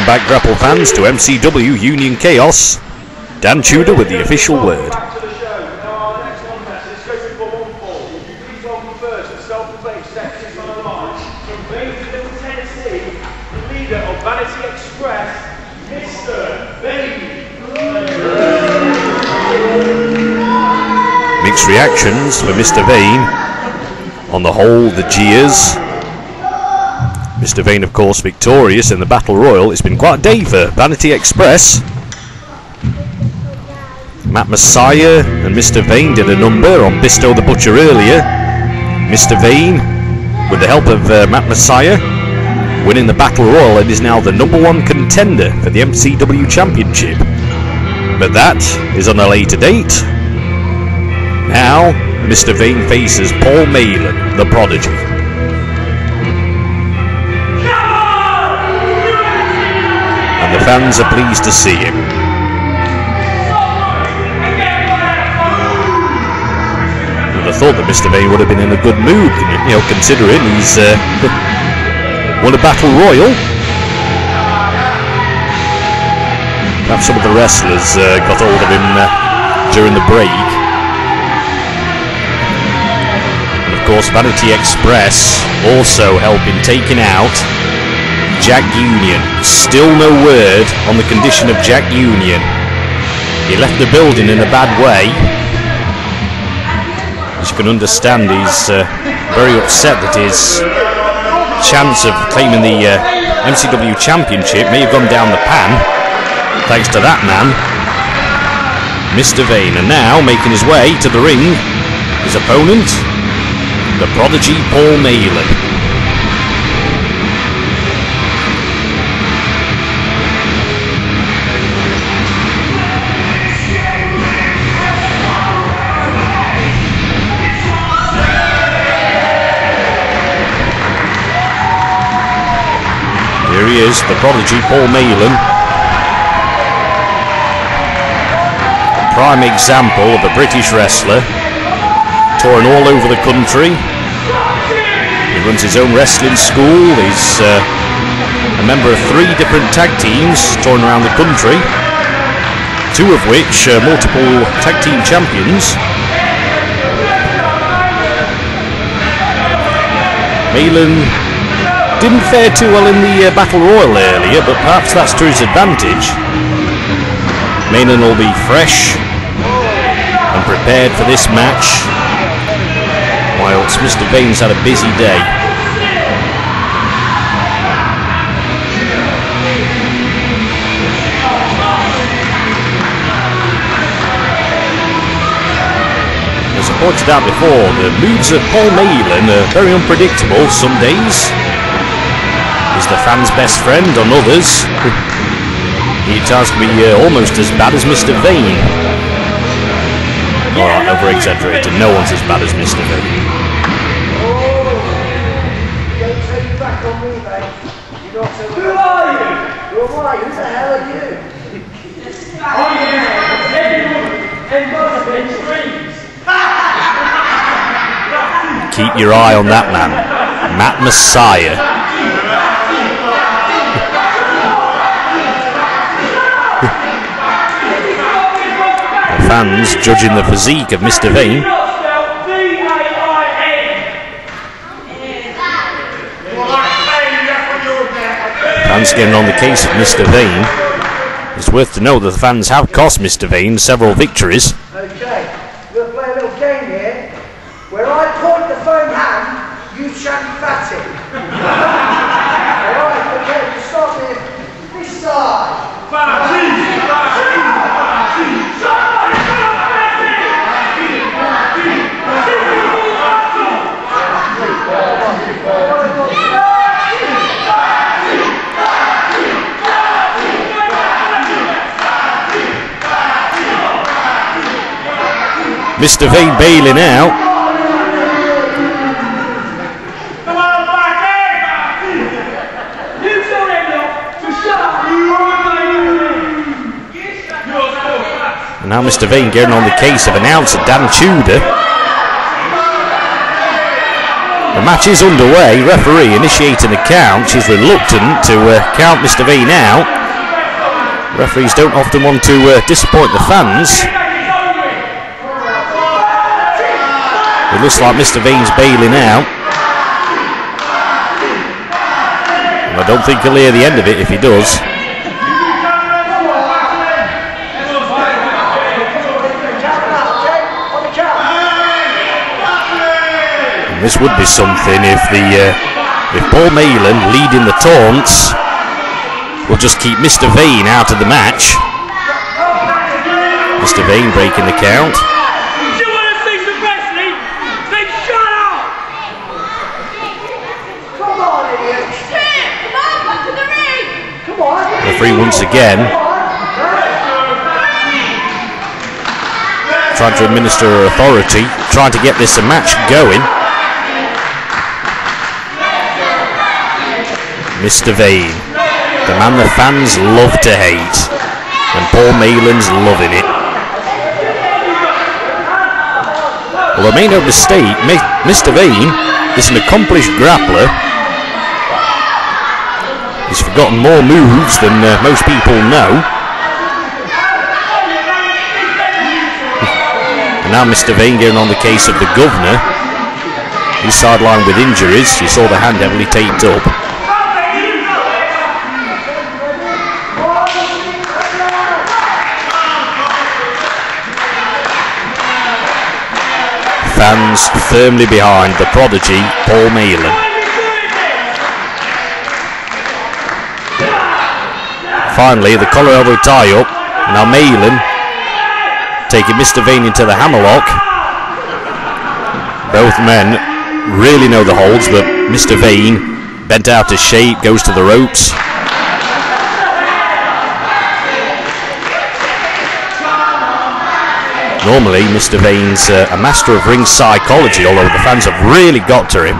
back, grapple fans, to MCW Union Chaos. Dan Tudor with the official word. Vanity Express, Mr. Bisto. Mixed reactions for Mr. Vane. On the whole, the jeers. Mr. Vane, of course, victorious in the Battle Royal. It's been quite a day for Vanity Express. Matt Messiah and Mr. Vane did a number on Bisto the Butcher earlier. Mr. Vane, with the help of Matt Messiah, winning the Battle Royal and is now the #1 contender for the MCW Championship. But that is on a later date. Now, Mr. Vane faces Paul Malen, the Prodigy. And the fans are pleased to see him. I thought that Mr. Vane would have been in a good mood, you know, considering he's won a Battle Royal. Perhaps some of the wrestlers got hold of him during the break. And of course, Vanity Express also helping taking out Jack Union. Still no word on the condition of Jack Union. He left the building in a bad way. As you can understand, he's very upset that his chance of claiming the MCW Championship may have gone down the pan, thanks to that man, Mr. Vane. And now making his way to the ring, his opponent, the Prodigy Paul Malen. Here he is, the Prodigy Paul Malen. A prime example of a British wrestler, touring all over the country. He runs his own wrestling school. He's a member of 3 different tag teams touring around the country, 2 of which are multiple tag team champions. Malen didn't fare too well in the Battle Royal earlier, but perhaps that's to his advantage. Malen will be fresh and prepared for this match, whilst Mr. Vane's had a busy day. As I pointed out before, the moves of Paul Malen are very unpredictable some days. He's the fans' best friend on others. He tries to be almost as bad as Mr. Vane. Alright, over-exaggerated. No one's as bad as Mr. Vane. Who are you? You're right, who the hell are you? Keep your eye on that man, Matt Messiah. Fans judging the physique of Mr. Vane. Fans getting on the case of Mr. Vane. It's worth to know that the fans have cost Mr. Vane several victories. Okay, we'll play a little game here where I point the phone hand, you chant fatty. Alright, okay, we'll start with this side. Mr. Vane bailing out. And now Mr. Vane getting on the case of announcer Dan Tudor. The match is underway. Referee initiating the count. She's reluctant to count Mr. Vane out. Referees don't often want to disappoint the fans. It looks like Mr. Vane's bailing out. And I don't think he'll hear the end of it if he does. And this would be something if Paul Malen leading the taunts will just keep Mr. Vane out of the match. Mr. Vane breaking the count. Referee once again trying to administer authority, trying to get this match going. Mr. Vane, the man the fans love to hate, and Paul Malen's loving it. Although make no mistake, Mr. Vane is an accomplished grappler. He's forgotten more moves than most people know. And now Mr. Vane going on the case of the governor. He's sidelined with injuries. You saw the hand heavily taped up. Fans firmly behind the prodigy Paul Malen. Finally, the collar elbow tie up. Now Malen taking Mr. Vane into the hammerlock. Both men really know the holds, but Mr. Vane, bent out of shape, goes to the ropes. Normally, Mr. Vane's a master of ring psychology, although the fans have really got to him.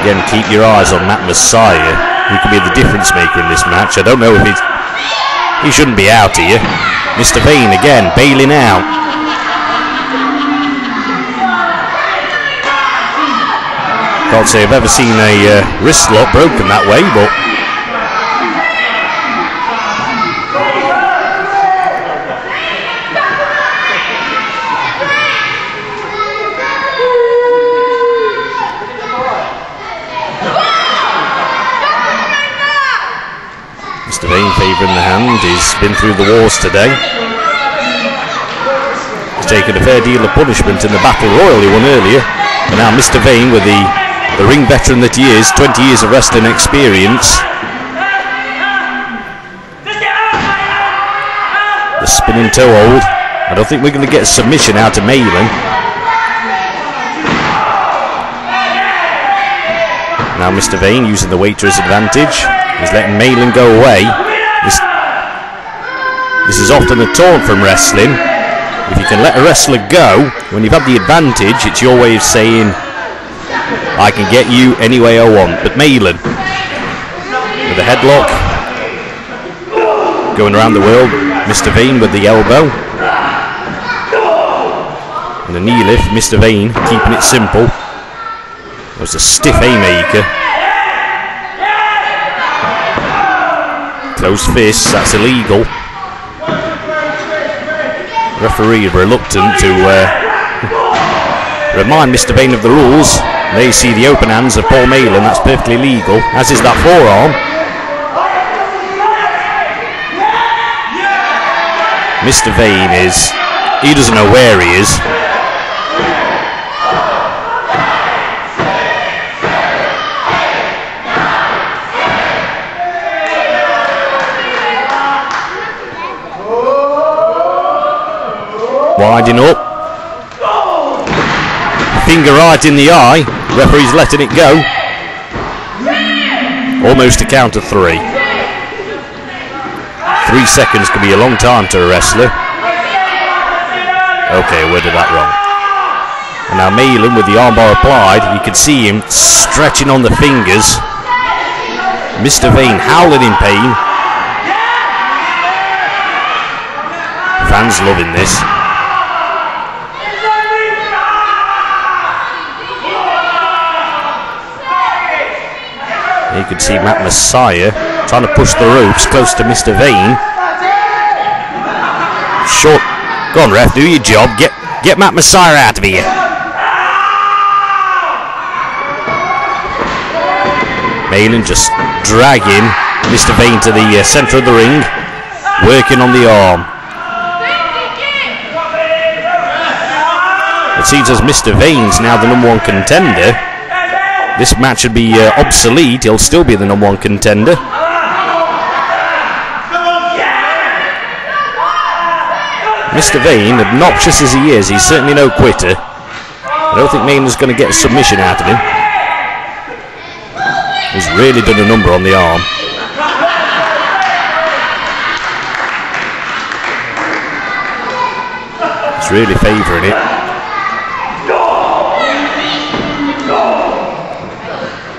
Again, keep your eyes on Matt Messiah, who could be the difference maker in this match. I don't know if he shouldn't be out here. Mr. Vane again, bailing out. Can't say I've ever seen a wrist lock broken that way, but Mr. Vane favouring the hand. He's been through the wars today. He's taken a fair deal of punishment in the Battle Royal he won earlier. And now Mr. Vane, with the ring veteran that he is, 20 years of wrestling experience. The spinning toe hold. I don't think we're going to get a submission out of Malen. Now Mr. Vane using the weight to his advantage. He's letting Malen go away. This is often a taunt from wrestling. If you can let a wrestler go when you've had the advantage, it's your way of saying, I can get you any way I want. But Malen, with a headlock, going around the world. Mr. Vane with the elbow. And a knee lift, Mr. Vane keeping it simple. It was a stiff haymaker. Closed fists, that's illegal. Referee reluctant to remind Mr. Vane of the rules. They see the open hands of Paul Malen, that's perfectly legal, as is that forearm. Mr. Vane he doesn't know where he is. Winding up. Finger right in the eye. Referee's letting it go. Almost a count of 3. 3 seconds can be a long time to a wrestler. Okay, I worded that wrong. And now Malen with the armbar applied. You can see him stretching on the fingers. Mr. Vane howling in pain. Fans loving this. you could see Matt Messiah trying to push the ropes close to Mr. Vane. Short. Go on, ref, do your job. Get Matt Messiah out of here. Malen just dragging Mr. Vane to the centre of the ring, working on the arm. It seems as Mr. Vane's now the number 1 contender. This match should be obsolete. He'll still be the number 1 contender. Mr. Vane, obnoxious as he is, he's certainly no quitter. I don't think Malen's going to get a submission out of him. He's really done a number on the arm. He's really favouring it.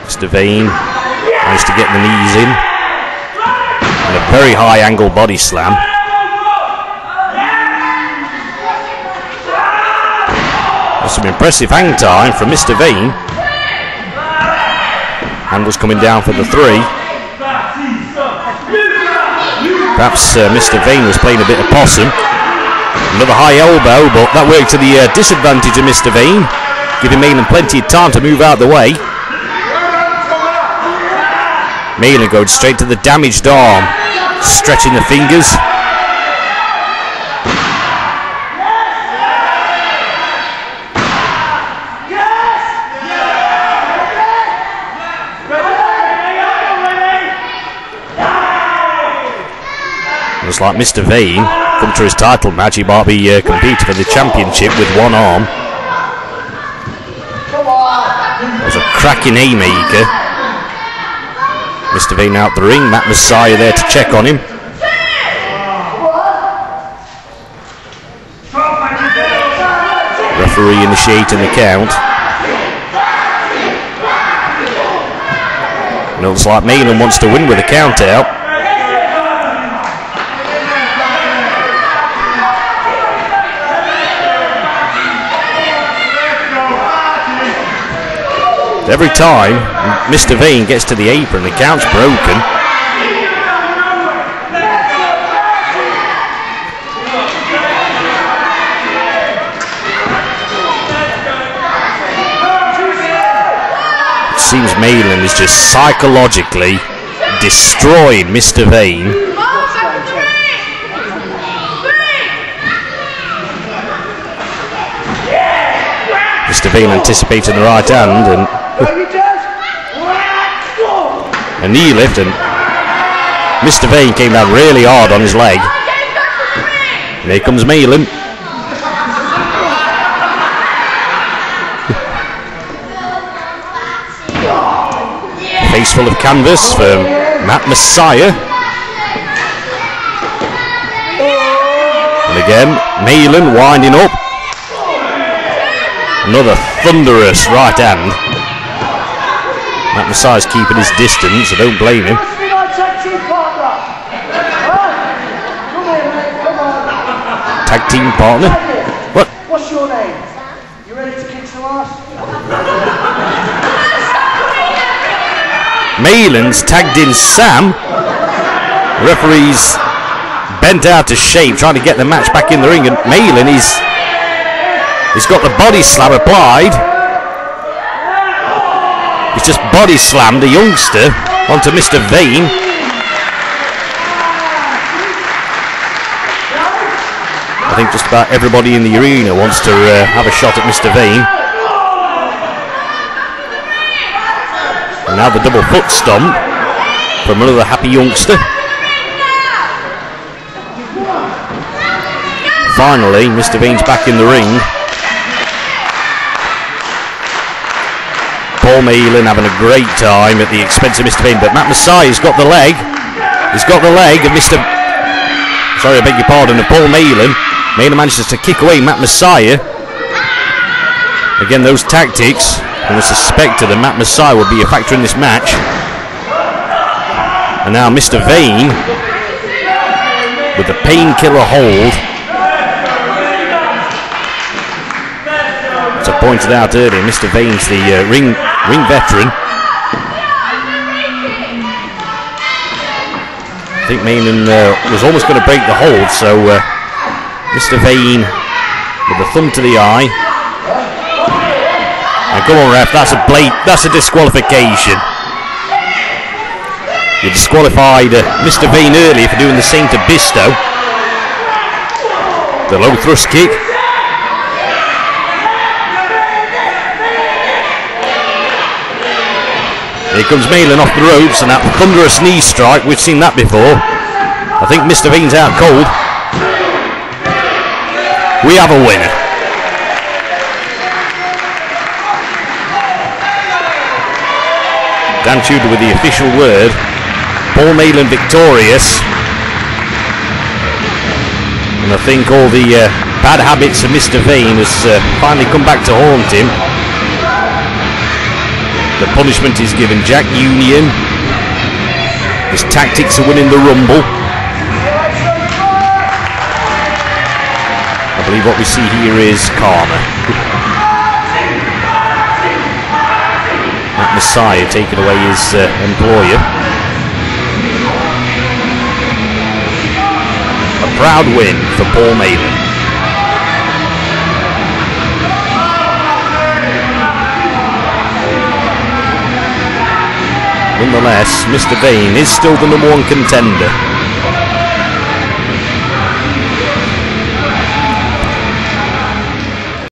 Mr. Vane managed to get the knees in. And a very high angle body slam. That's some impressive hang time from Mr. Vane. Handle's coming down for the 3. Perhaps Mr. Vane was playing a bit of possum. Another high elbow, but that worked to the disadvantage of Mr. Vane, giving Malen plenty of time to move out of the way. Malen going straight to the damaged arm, stretching the fingers. Looks like Mr. Vane, come to his title match, he might be competing for the championship with one arm. That was a cracking haymaker. Mr. Vane out the ring, Matt Messiah there to check on him. Referee initiating the count. Looks like Malen wants to win with a count out. Every time Mr. Vane gets to the apron, the count's broken. It seems Malen is just psychologically destroying Mr. Vane. Mr. Vane anticipating the right hand and a knee lift, and Mr. Vane came down really hard on his leg. And here comes Malen. Face full of canvas for Matt Messiah. And again, Malen winding up. Another thunderous right hand. Matt Messiah's keeping his distance, so don't blame him. Tag team partner? What? What's your name? You ready to kick some ass? Malen's tagged in Sam. The referee's bent out of shape, trying to get the match back in the ring, and Malen he's got the body slam applied. He's just body slammed a youngster onto Mr. Vane. I think just about everybody in the arena wants to have a shot at Mr. Vane. And now the double foot stomp from another happy youngster. Finally, Mr. Vane's back in the ring. Paul Malen having a great time at the expense of Mr. Vane, but Matt Messiah's got the leg. He's got the leg of Mr. Sorry, I beg your pardon, of Paul Malen. Malen manages to kick away Matt Messiah. Again, those tactics, and I suspected that Matt Messiah would be a factor in this match. And now Mr. Vane with the painkiller hold. As I pointed out earlier, Mr. Vane's the ring veteran. I think Malen was almost going to break the hold, so Mr. Vane with the thumb to the eye. And come on, ref, that's a disqualification. You disqualified Mr. Vane earlier for doing the same to Bisto. The low thrust kick. Here comes Malen off the ropes, and that thunderous knee strike, we've seen that before. I think Mr. Vane's out cold. We have a winner. Dan Tudor with the official word. Paul Malen victorious. And I think all the bad habits of Mr. Vane has finally come back to haunt him. The punishment is given Jack Union. His tactics of winning the Rumble. I believe what we see here is karma. Matt Messiah taking away his employer. A proud win for Paul Malen. Nonetheless, Mr. Vane is still the #1 contender.